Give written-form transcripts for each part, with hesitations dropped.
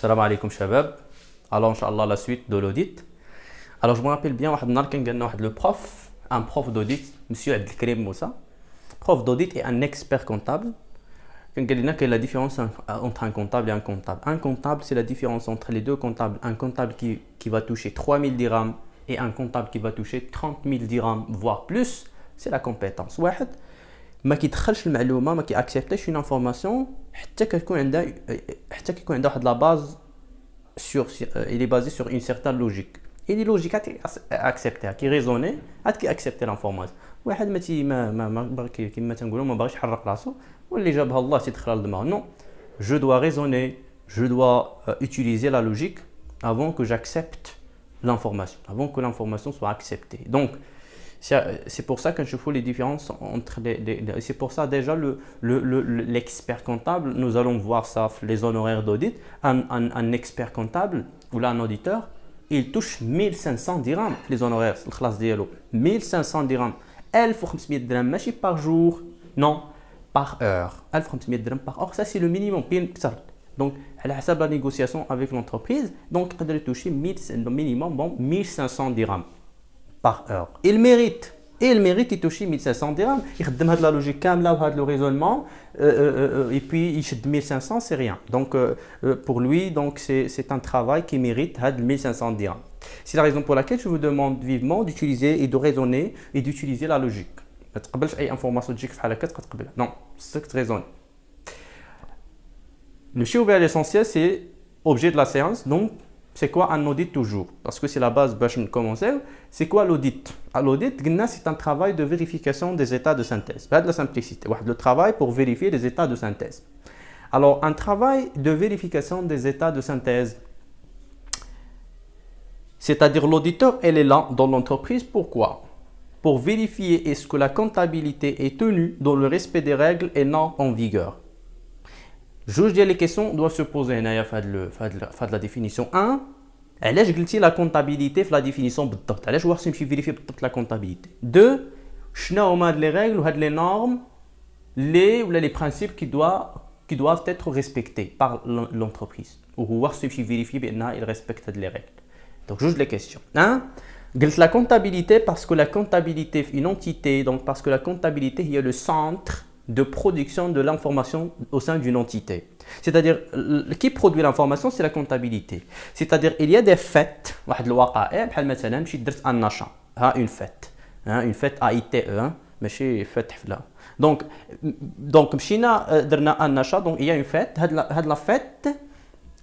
Salam alaikum shabab. Alors, Inch'Allah, la suite de l'audit. Alors, je me rappelle bien, le prof, un prof d'audit, monsieur Abdelkrim Moussa, prof d'audit et un expert comptable. Quelle est la différence entre un comptable et un comptable? Un comptable, c'est la différence entre les deux comptables. Un comptable qui va toucher 3000 dirhams et un comptable qui va toucher 30 000 dirhams, voire plus, c'est la compétence. واحد ما كيدخلش المعلومه ما كيأكسبتيش une information حتى كيكون عنده واحد لا باز sur il est basé sur une certaine logique. Il est logique à accepter, qui raisonner, qui accepter l'information. واحد ما كيما تنقولوا ما باغيش يحرق راسو واللي جابها الله تيدخل للدماغ. Non, je dois raisonner, je dois utiliser la logique avant que j'accepte l'information, avant que l'information soit acceptée. Donc c'est pour ça que je fais les différences entre c'est pour ça déjà l'expert comptable, nous allons voir ça, les honoraires d'audit. Un expert comptable ou là un auditeur, il touche 1500 dirhams, les honoraires, le classe dialo. 1500 dirhams, 1500 dirhams, ماشي par jour, non, par heure. 1500 dirhams par heure, ça c'est le minimum. Donc, à la حساب la négociation avec l'entreprise, donc il peut toucher le minimum, bon, 1500 dirhams par heure. Il mérite de toucher 1500 dirhams. Il a la logique كاملة le raisonnement et puis il chute 1500, c'est rien. Donc pour lui, donc c'est un travail qui mérite 1500 dirhams. C'est la raison pour laquelle je vous demande vivement d'utiliser et de raisonner et d'utiliser la logique. ما تقبلش اي information تجيك بحال هكا تقبلها. Non, c'est ce que tu raisonnes. Le chiffre vers l'essentiel, c'est objet de la séance. Donc c'est quoi un audit toujours? Parce que c'est la base pour commencer. C'est quoi l'audit? L'audit, c'est un travail de vérification des états de synthèse. Pas de la simplicité. Le travail pour vérifier les états de synthèse. Alors, un travail de vérification des états de synthèse, c'est-à-dire l'auditeur, elle est là dans l'entreprise. Pourquoi? Pour vérifier est-ce que la comptabilité est tenue dans le respect des règles et normes en vigueur. Juge les questions doivent se poser dans la définition 1. علاش قلتي la comptabilité في la définition بالضبط؟ علاش واخا نمشي vérifier بالضبط la comptabilité؟ 2. شنو هما هاد les règles ou les normes les principes qui doivent être respectés par l'entreprise ou هو خصو يمشي vérifier بأنها il respecte les règles. Donc juge les questions. 1. قلت la comptabilité parce que la comptabilité est une entité, donc parce que la comptabilité est le centre de production de l'information au sein d'une entité. C'est-à-dire, qui produit l'information, c'est la comptabilité. C'est-à-dire, il y a des faits, une fête, une fête AITE, ماشي فتح là. Donc مشينا درنا un achat, donc il y a une fête, la fête,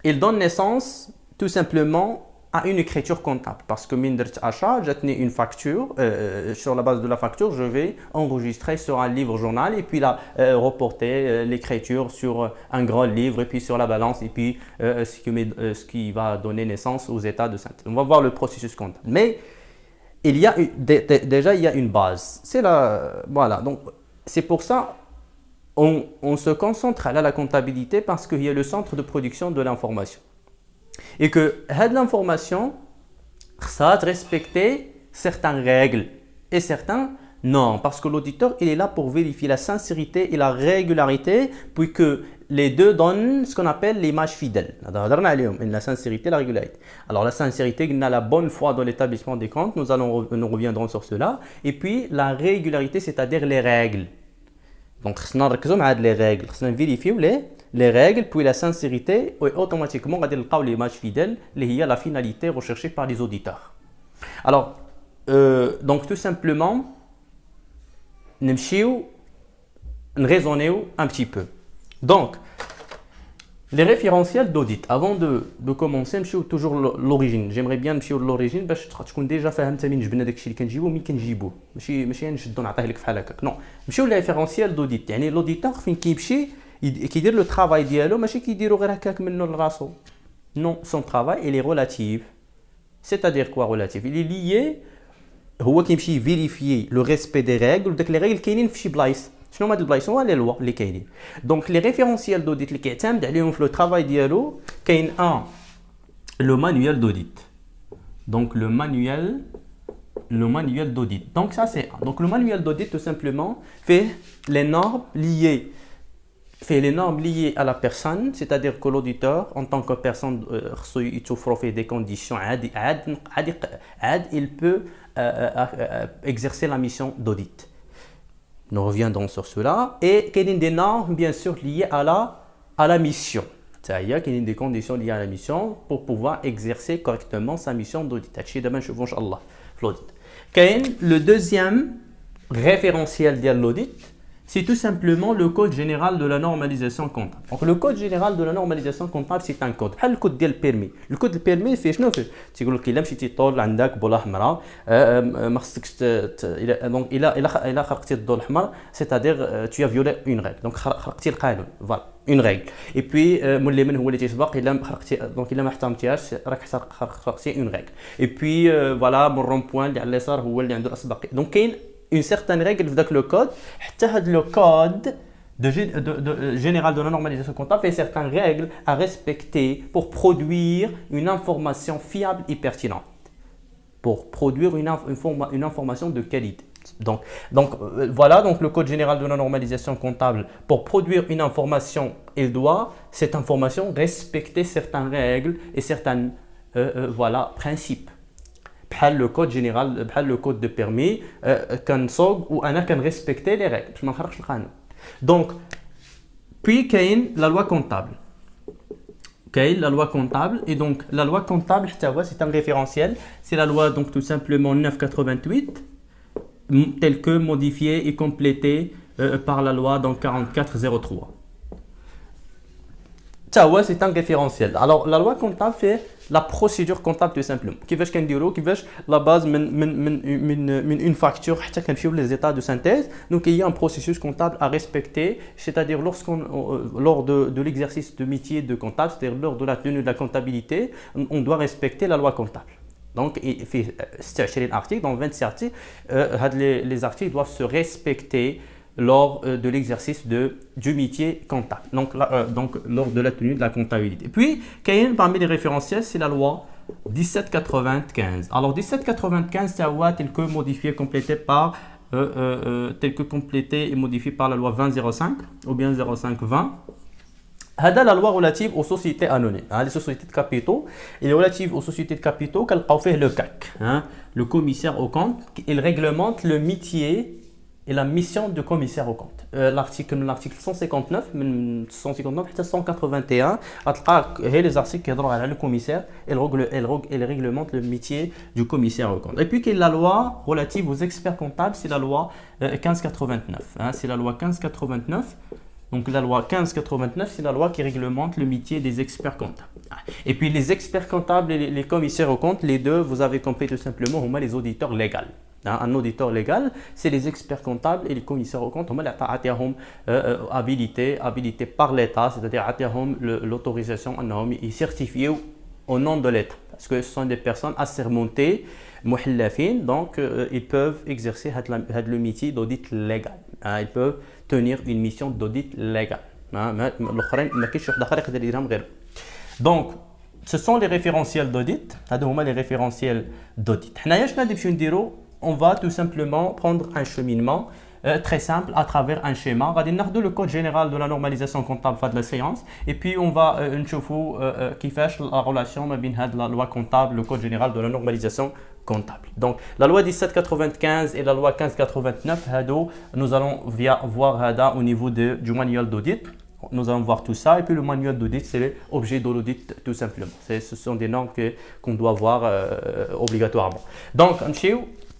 il donne naissance tout simplement à une écriture comptable parce que min dert achat, j'ai tenu une facture, sur la base de la facture, je vais enregistrer sur un livre journal et puis reporter l'écriture sur un grand livre et puis sur la balance et puis ce qui va donner naissance aux états de synthèse. On va voir le processus comptable. Mais il y a déjà il y a une base. C'est voilà. Donc c'est pour ça on se concentre à la comptabilité parce qu'il y a le centre de production de l'information. Et que cette information ça doit respecter certaines règles et certains normes parce que l'auditeur il est là pour vérifier la sincérité et la régularité puis que les deux donnent ce qu'on appelle l'image fidèle. La sincérité et la régularité. Alors la sincérité, on a la bonne foi dans l'établissement des comptes, nous reviendrons sur cela. Et puis la régularité, c'est-à-dire les règles. Donc on regarde les règles, on vérifie les règles, puis la sincérité, et automatiquement, on a l'image fidèle, qui est la finalité recherchée par les auditeurs. Alors, donc tout simplement, nous raisonnons un petit peu. Donc, les référentiels d'audit. Avant de commencer, نمشيو toujours l'origine. J'aimerais bien نمشيو l'origine باش تكون déjà فهمت منين جبنا داكشي اللي كنجيبو ومين كنجيبوه. ماشي نشدو نعطيه لك بحال هكاك. نو. نمشيو لي référentiels d'audit. يعني l'auditeur فين كيمشي كيدير لو travail ديالو ماشي كيديرو غير هكاك منه لراسو. Non, son travail il est relatif. C'est-à-dire quoi relatif? Il est lié هو كيمشي vérifier le respect des règles وداك les règles كاينين في شي بلايص. شنو هما هاد البلايص هما لي لوا اللي كاينين. دونك لي ريفيرونسيال دوديت اللي كيعتمد عليهم في لو طرافاي ديالو كاين لو مانويال دوديت. دونك لو manuel d'audit. Donc ça c'est donc le manuel d'audit tout simplement fait les normes liées fait les normes liées à la personne, c'est-à-dire que l'auditeur, en tant que personne, il souffre des conditions, il peut exercer la mission d'audit. Nous reviendrons sur cela. Et il y a des normes, bien sûr, liées à la mission. C'est-à-dire qu'il y a des conditions liées à la mission pour pouvoir exercer correctement sa mission d'audit. Le deuxième référentiel de l'audit, c'est tout simplement le code général de la normalisation comptable. Donc le code général de la normalisation comptable, c'est un code. Le code du permis. Le code du permis fait شنو fait تقول لك الا مشيتي طول عندك بوله حمراء ما خصكش donc الا خرقتي الضوء الاحمر c'est-à-dire tu as violé une règle. Donc خرقتي القانون. Voilà, une règle. Et puis مولي من هو اللي تيسبق الا خرقتي donc الا ما احترمتيهاش راك خرقتي une règle. Et puis voilà mon rond-point اللي على اليسار هو اللي عنده الاسبقيه. Donc كاين une certaine règle dans le code. Le code général de la normalisation comptable fait certaines règles à respecter pour produire une information fiable et pertinente. Pour produire une information de qualité. Donc voilà, donc le code général de la normalisation comptable, pour produire une information, il doit, cette information, respecter certaines règles et certains principes. Le code général, le code de permis, ou respecter les règles. Donc, puis il y a la loi comptable. La loi comptable, et donc la loi comptable, c'est un référentiel. C'est la loi donc tout simplement 988, telle que modifiée et complétée par la loi donc 4403. C'est un référentiel. Alors la loi comptable fait la procédure comptable tout simplement. كيفاش كنديرو كيفاش la base من une facture حتى كنمشيو les états de synthèse. Donc il y a un processus comptable à respecter, c'est-à-dire lors de l'exercice de métier de comptable, c'est-à-dire lors de la tenue de la comptabilité, on doit respecter la loi comptable. Donc il fait 26 articles, dans 26 articles, les articles doivent se respecter lors de l'exercice du métier comptable, donc lors de la tenue de la comptabilité. Puis, parmi les référentiels, c'est la loi 1795. Alors 1795, c'est la loi telle que modifiée, complétée et modifiée par la loi 2005 ou bien 0520. C'est la loi relative aux sociétés anonymes, les sociétés de capitaux. Et relative aux sociétés de capitaux, qu'elle fait le CAC, le commissaire aux comptes. Il réglemente le métier et la mission du commissaire aux comptes. L'article 159, 159 jusqu'à 181, les articles qui sont le commissaire, elle réglemente le métier du commissaire aux comptes. Et puis, la loi relative aux experts comptables, c'est la loi 1589. C'est la loi 1589. Donc la loi 1589, c'est la loi qui réglemente le métier des experts comptables. Et puis les experts comptables et les commissaires aux comptes, les deux, vous avez compris tout simplement, les auditeurs légaux. Un auditeur légal, c'est les experts comptables et les commissaires aux comptes, habilités par l'État, c'est-à-dire l'autorisation est certifiée au nom de l'État. Parce que ce sont des personnes assermentées, donc ils peuvent exercer le métier d'audit légal. Ils peuvent tenir une mission d'audit légal. Donc, ce sont les référentiels d'audit. Les référentiels d'audit. On va tout simplement prendre un cheminement très simple à travers un schéma. On va dire le code général de la normalisation comptable de la séance. Et puis on va qui fait la relation entre la loi comptable, le code général de la normalisation comptable. Donc la loi 1795 et la loi 1589, nous allons voir au niveau du manuel d'audit. Nous allons voir tout ça. Et puis le manuel d'audit, c'est l'objet de l'audit tout simplement. Ce sont des normes qu'on doit voir obligatoirement. Donc,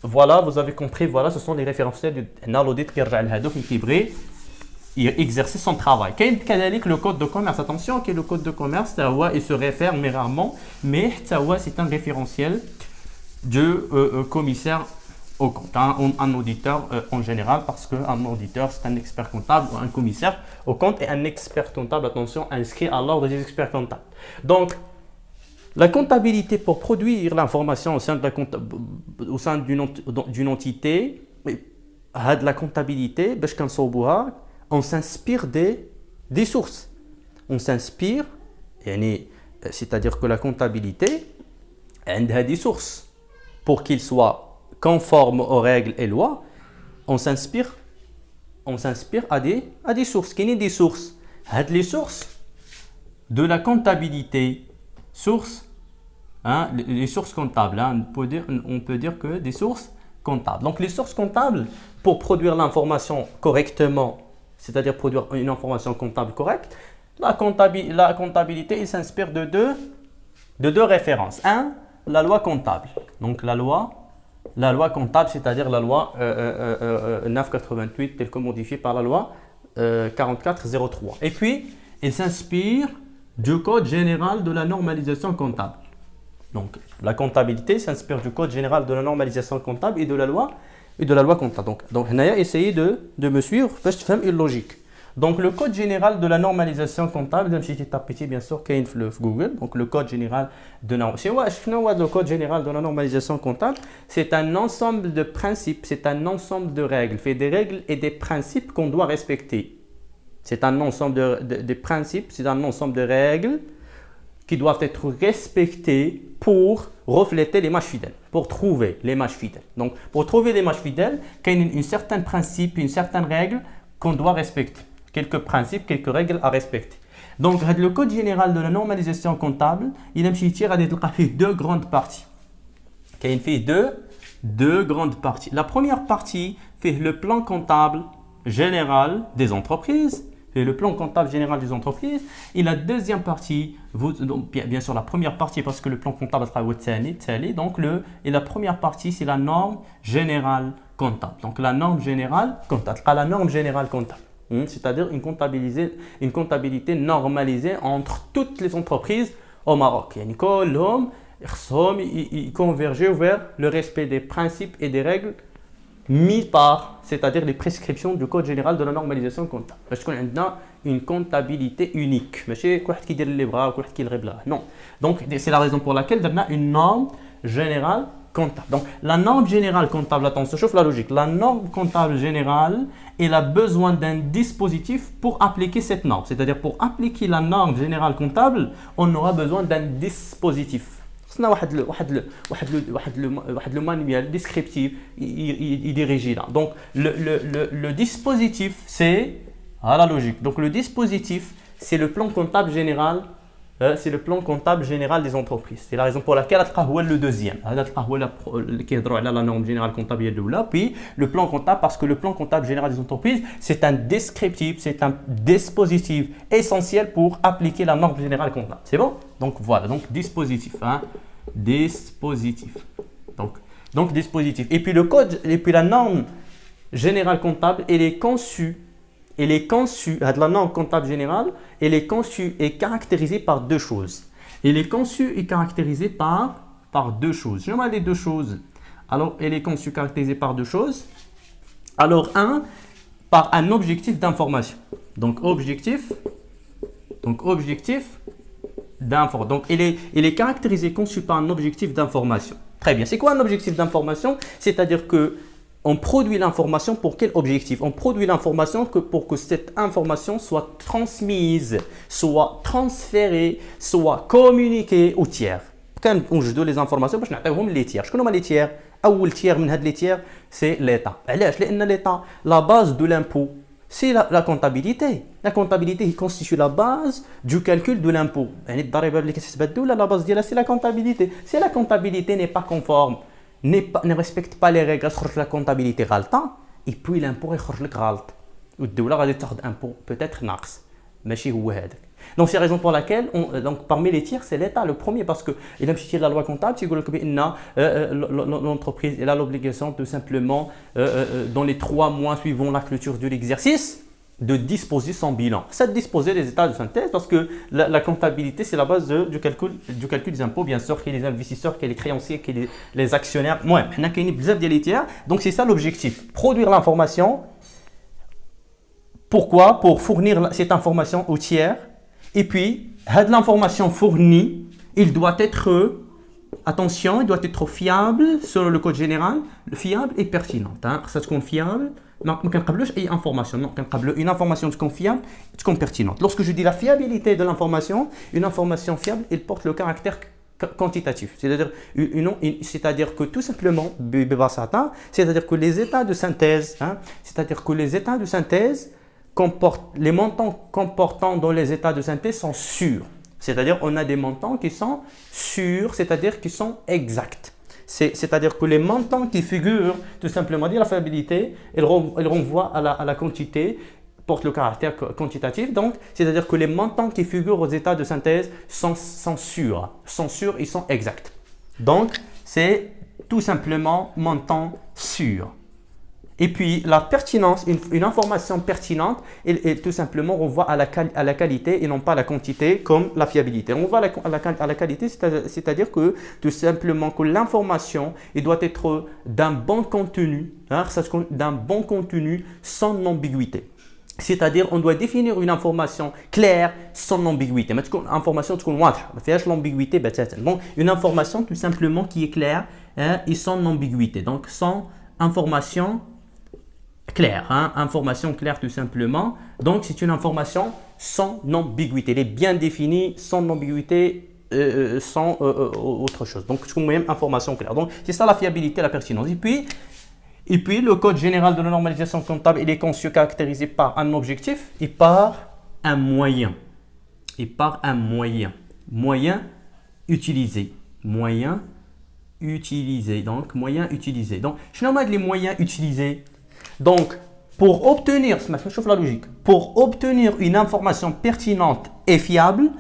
voilà, vous avez compris, voilà, ce sont les référentiels de l'audit qui devrait exercer son travail. Le code de commerce, attention, que le code de commerce, il se réfère mais rarement, mais c'est un référentiel du commissaire au compte, un auditeur en général, parce qu'un auditeur, c'est un expert comptable, un commissaire au compte et un expert comptable, attention, inscrit à l'ordre des experts comptables. Donc, la comptabilité pour produire l'information au sein d'une entité, la comptabilité, on s'inspire des sources. On s'inspire, c'est-à-dire que la comptabilité a des sources. Pour qu'il soit conforme aux règles et lois, on s'inspire à des sources. Quelles sont des sources? Les sources de la comptabilité, les sources comptables, on peut dire que des sources comptables. Donc les sources comptables, pour produire l'information correctement, c'est-à-dire produire une information comptable correcte, la comptabilité, il s'inspire de deux références. La loi comptable. Donc la loi comptable, c'est-à-dire la loi 988, telle que modifiée par la loi 4403. Et puis, il s'inspire du Code général de la normalisation comptable. Donc, la comptabilité s'inspire du Code général de la normalisation comptable et de la loi comptable. Donc, on a essayé de me suivre parce que je fais une logique. Donc, le Code général de la normalisation comptable, bien sûr, qu'il y a Google. Donc, le Code général de le Code général de la normalisation comptable, c'est un ensemble de principes, c'est un ensemble de règles, fait des règles et des principes qu'on doit respecter. C'est un ensemble de principes, c'est un ensemble de règles qui doivent être respectées pour refléter l'image fidèle, pour trouver l'image fidèle. Donc, pour trouver l'image fidèle, il y a un certain principe, une certaine règle qu'on doit respecter. Quelques principes, quelques règles à respecter. Donc, le Code général de la normalisation comptable, il a fait deux grandes parties. Il fait deux grandes parties. La première partie fait le plan comptable général des entreprises. Et le plan comptable général des entreprises. Et la deuxième partie, bien sûr la première partie parce que le plan comptable sera donc la première partie c'est la norme générale comptable. Donc la norme générale comptable, c'est-à-dire une comptabilité normalisée entre toutes les entreprises au Maroc. Ils convergent vers le respect des principes et des règles mis par, c'est-à-dire les prescriptions du Code général de la normalisation comptable. Parce qu'on a une comptabilité unique. Non. Donc, c'est la raison pour laquelle on a une norme générale comptable. Donc, la norme générale comptable, attention, chauffe la logique. La norme comptable générale, elle a besoin d'un dispositif pour appliquer cette norme. C'est-à-dire, pour appliquer la norme générale comptable, on aura besoin d'un dispositif. C'est le manuel descriptif, il est rigide. Donc, le dispositif, c'est la logique. Donc, le dispositif, c'est le plan comptable général. C'est le plan comptable général des entreprises. C'est la raison pour laquelle le deuxième. Qui est la norme générale comptable. Puis, le plan comptable, parce que le plan comptable général des entreprises, c'est un descriptif, c'est un dispositif essentiel pour appliquer la norme générale comptable. C'est bon? Donc, voilà. Donc, dispositif. Dispositif. Donc, dispositif. Et puis, le code, et puis la norme générale comptable, elle est conçue, la norme comptable générale, elle est conçue et caractérisée par deux choses. Elle est conçue et caractérisée par deux choses. Je vais les deux choses. Alors, elle est conçue et caractérisée par deux choses. Alors, par un objectif d'information. Donc, objectif d'information. Donc, elle est caractérisée, conçue par un objectif d'information. Très bien. C'est quoi un objectif d'information? C'est-à-dire que on produit l'information pour quel objectif? On produit l'information pour que cette information soit transmise, soit transférée, soit communiquée aux tiers. Quand on joue les informations, je vais vous les tiers. Je connais les tiers. Le tiers les tiers, c'est l'État. L'État, la base de l'impôt, c'est la comptabilité. La comptabilité qui constitue la base du calcul de l'impôt. La base c'est la comptabilité. Si la comptabilité n'est pas conforme, ne respecte pas les règles, la comptabilité غلطة, et puis l'impôt يخرج لك غلط. والدولة غادي تاخذ impôt peut-être ناقص. ماشي هو هذاك. Donc c'est la raison pour laquelle donc parmi les tiers c'est l'État le premier parce que il a la loi comptable c'est que l'entreprise elle a l'obligation de simplement dans les 3 mois suivant la clôture de l'exercice de disposer son bilan. Ça de disposer des états de synthèse parce que la comptabilité c'est la base du calcul des impôts bien sûr qu'il y a les investisseurs, qu'il y a les créanciers, qu'il y a les actionnaires. Moi, on a des tiers. Donc c'est ça l'objectif, produire l'information. Pourquoi? Pour fournir cette information aux tiers. Et puis, l'information fournie, il doit être, attention, il doit être fiable selon le code général, fiable et pertinente. Ça se compte fiable, donc on une information, une information fiable, pertinente. Lorsque je dis la fiabilité de l'information, une information fiable, elle porte le caractère quantitatif. C'est-à-dire que tout simplement, c'est-à-dire que les états de synthèse, les montants comportant dans les états de synthèse sont sûrs. C'est-à-dire on a des montants qui sont sûrs, c'est-à-dire qui sont exacts. C'est-à-dire que les montants qui figurent, tout simplement dire la fiabilité, ils renvoient à la quantité, portent le caractère quantitatif. Donc, c'est-à-dire que les montants qui figurent aux états de synthèse sont sûrs, ils sont exacts. Donc, c'est tout simplement montant sûr. Et puis, la pertinence, une information pertinente, elle tout simplement renvoie à la qualité et non pas à la quantité comme la fiabilité. On voit à la qualité, c'est-à-dire que tout simplement que l'information doit être d'un bon contenu, d'un bon contenu sans ambiguïté. C'est-à-dire on doit définir une information claire sans ambiguïté. Mais une information تكون واضحة ما فيهاش l'ambiguïté بتاتا. Donc une information tout simplement qui est claire et sans ambiguïté. Donc sans information claire, information claire tout simplement. Donc c'est une information sans ambiguïté. Elle est bien définie, sans ambiguïté, sans autre chose. Donc c'est une information claire. Donc c'est ça la fiabilité, la pertinence. Et puis, le code général de la normalisation comptable, il est conçu, caractérisé par un objectif et par un moyen. Moyen utilisé. Donc, moyen utilisé. Donc, je nomme les moyens utilisés. Donc, pour obtenir, la logique, pour obtenir une information pertinente et fiable,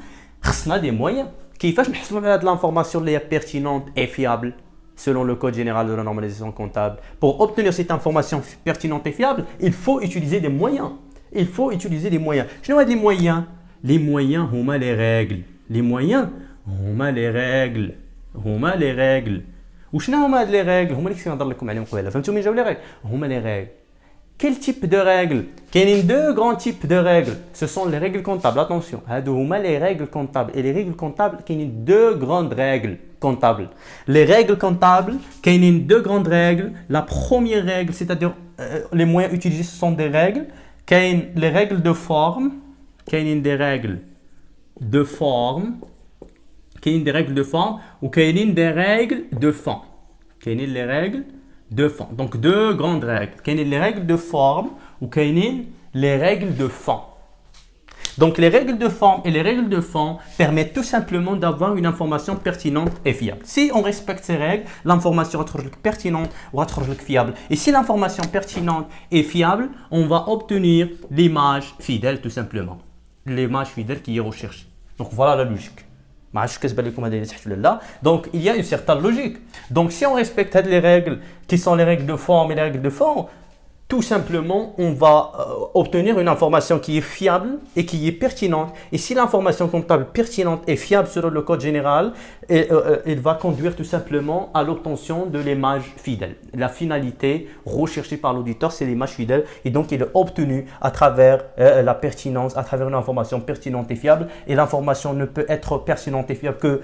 on a des moyens. Qui fait de l'information pertinente et fiable selon le code général de la normalisation comptable. Pour obtenir cette information pertinente et fiable, il faut utiliser des moyens. Je vois les moyens. Les moyens, sont les règles. Les moyens, sont les règles. وشنو هما les règles؟ هما اللي كنت نهضر لكم عليهم قبيله. فهمتوا من جاو les règles؟ هما les règles. Quel type de règles? Il y a deux grands types de règles. Ce sont les règles comptables. Attention, les règles comptables. Et les règles comptables, il y a deux grandes règles comptables. Les règles comptables, il y a deux grandes règles. La première règle, c'est-à-dire les moyens utilisés, ce sont des règles. Il y a les règles de forme. Il y a des règles de forme. Il y a des règles de forme. Ou il y a des règles de fond. Il y a les règles de fond. Donc, deux grandes règles. Il y a les règles de forme ou il y a les règles de fond. Donc, les règles de forme et les règles de fond permettent tout simplement d'avoir une information pertinente et fiable. Si on respecte ces règles, l'information va être pertinente ou fiable. Et si l'information pertinente est fiable, on va obtenir l'image fidèle tout simplement. L'image fidèle qui est recherchée. Donc, voilà la logique. Donc, il y a une certaine logique. Donc, si on respecte les règles qui sont les règles de forme et les règles de fond, tout simplement, on va obtenir une information qui est fiable et qui est pertinente. Et si l'information comptable pertinente et fiable selon le code général, elle va conduire tout simplement à l'obtention de l'image fidèle. La finalité recherchée par l'auditeur, c'est l'image fidèle. Et donc, il est obtenu à travers la pertinence, à travers une information pertinente et fiable. Et l'information ne peut être pertinente et fiable que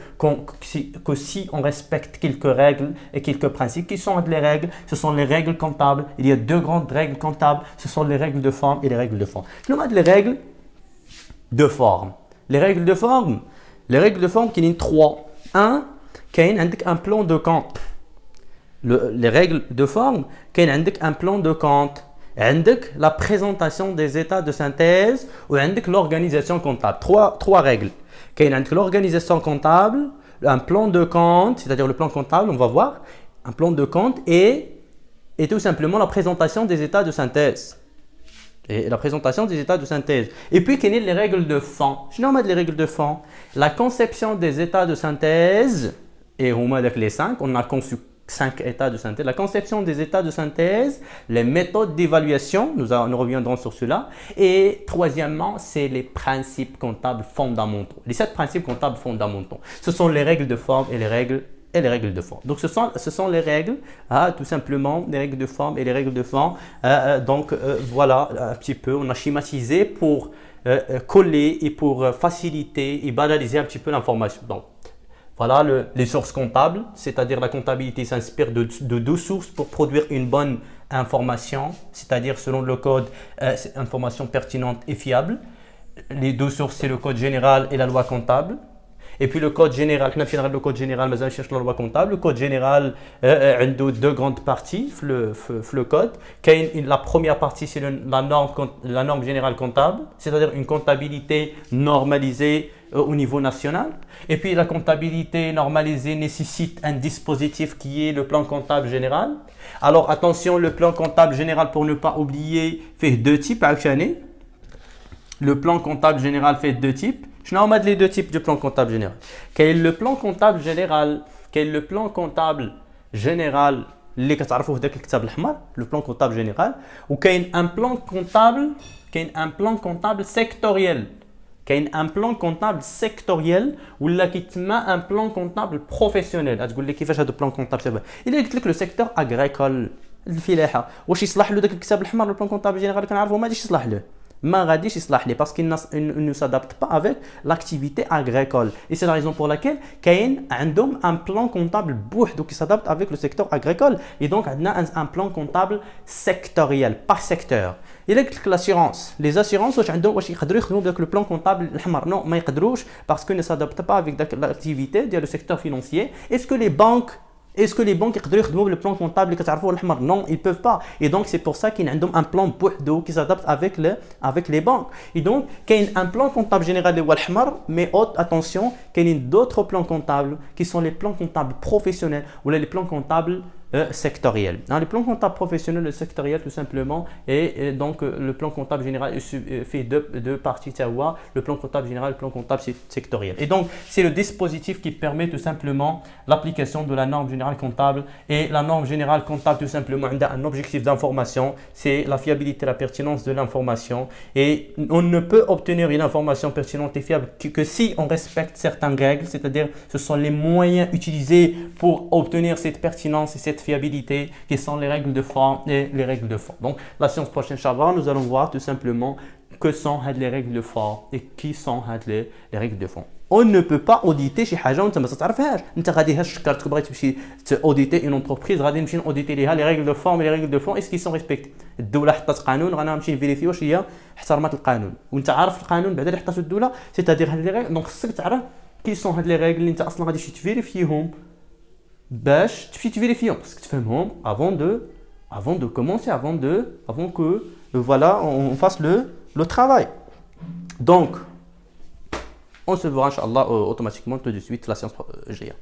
si on respecte quelques règles et quelques principes. Qui sont les règles? Ce sont les règles comptables. Il y a deux grandes règles comptables, ce sont les règles de forme et les règles de fond. Je nomme les règles de forme. Les règles de forme, qui sont trois. Un, il y a un plan de compte. Les règles de forme, il y a un plan de compte. La présentation des états de synthèse ou l'organisation comptable. Trois règles. Il y a l'organisation comptable, un plan de compte, c'est-à-dire le plan comptable, on va voir, un plan de compte et tout simplement la présentation des états de synthèse. Et puis, il y a les règles de fond. Je nomme les règles de fond. La conception des états de synthèse, et les 5, on a conçu 5 états de synthèse. La conception des états de synthèse, les méthodes d'évaluation, nous reviendrons sur cela. Et troisièmement, c'est les principes comptables fondamentaux. Les 7 principes comptables fondamentaux. Ce sont les règles de forme et les règles de fond. Donc, ce sont les règles, tout simplement, les règles de forme et les règles de fond. Donc, voilà un petit peu, on a schématisé pour coller et pour faciliter et banaliser un petit peu l'information. Donc, voilà les sources comptables, c'est-à-dire la comptabilité s'inspire de deux sources pour produire une bonne information, c'est-à-dire selon le code, c'est information pertinente et fiable. Les deux sources, c'est le code général et la loi comptable. Et puis le code général, le code général, mais cherche la loi comptable. Le code général a deux grandes parties, le code. La première partie, c'est la norme générale comptable, c'est-à-dire une comptabilité normalisée au niveau national. Et puis la comptabilité normalisée nécessite un dispositif qui est le plan comptable général. Alors attention, le plan comptable général, pour ne pas oublier, fait deux types à chaque année. Le plan comptable général fait deux types. Je n'ai les deux types de plan comptable général. Quel est le plan comptable général? Quel est le plan comptable général اللي كتعرفوه في ذاك الكتاب الأحمر؟ Le plan comptable général. وكاين un plan comptable sectoriel. كاين un plan comptable sectoriel ولا كيتسمى un plan comptable professionnel. غتقول لي كيفاش هذا plan comptable شباب؟ إلا قلت لك لو سيكتور agricole الفلاحة، واش يصلح له ذاك الكتاب الأحمر؟ le plan comptable général اللي كنعرفوه ما غاديش يصلح له. ما غاديش يصلح لي parce qu'il ne s'adapte pas avec l'activité agricole. Et c'est la raison pour laquelle كاين عندهم un plan comptable بوحدو qui s'adapte avec le secteur agricole. Et donc عندنا un plan comptable sectoriel par secteur. إلا قلت لك l'assurance, les assurances واش يقدروا يخدموا بداك le plan comptable الأحمر؟ non, ما يقدروش parce que ne s'adapte pas avec l'activité ديال le secteur financier. Est-ce que les banques يقدروا يخدموا le plan comptable اللي كتعرفوه الأحمر؟ non, ils peuvent pas. Et donc c'est pour ça qu'ils ont un plan بوحدو qui s'adapte avec les banques. Et donc كاين un plan comptable général اللي هو الأحمر, mais attention, كاينين d'autres plans comptables qui sont les plans comptables professionnels ou les plans comptables sectoriels. Dans les plans comptables professionnels, le sectoriel tout simplement, et donc le plan comptable général fait deux parties, le plan comptable général et le plan comptable sectoriel. Et donc c'est le dispositif qui permet tout simplement l'application de la norme générale comptable. Et la norme générale comptable tout simplement a un objectif d'information, c'est la fiabilité et la pertinence de l'information. Et on ne peut obtenir une information pertinente et fiable que si on respecte certaines règles, c'est-à-dire ce sont les moyens utilisés pour obtenir cette pertinence et cette fiabilité qui sont les règles de forme et les règles de fond. Donc la séance prochaine, Inch'Allah, nous allons voir tout simplement que sont les règles de forme et qui sont les règles de fond. On ne peut pas auditer شي حاجه وانت ما تعرفهاش. انت غادي هاشكرتك بغيتي تمشي auditer une entreprise, غادي نمشي auditer ليها les règles de forme et les règles de fond est-ce qu'ils sont respectés. الدوله حطت قانون, غانا نمشي نفيريفي واش هي احترمت القانون, وانت عارف القانون بعدا اللي حطته الدوله, c'est-à-dire هاد لي ريغل. دونك خصك تعرف كي سون هاد لي ريغل اللي انت اصلا غادي تمشي تفيريفيهم باش تمشي تفيريفيهم, خصك تفهمهم avant de commencer, avant que voilà on fasse le travail. Donc on se verra Inch'Allah automatiquement tout de suite la séance GA.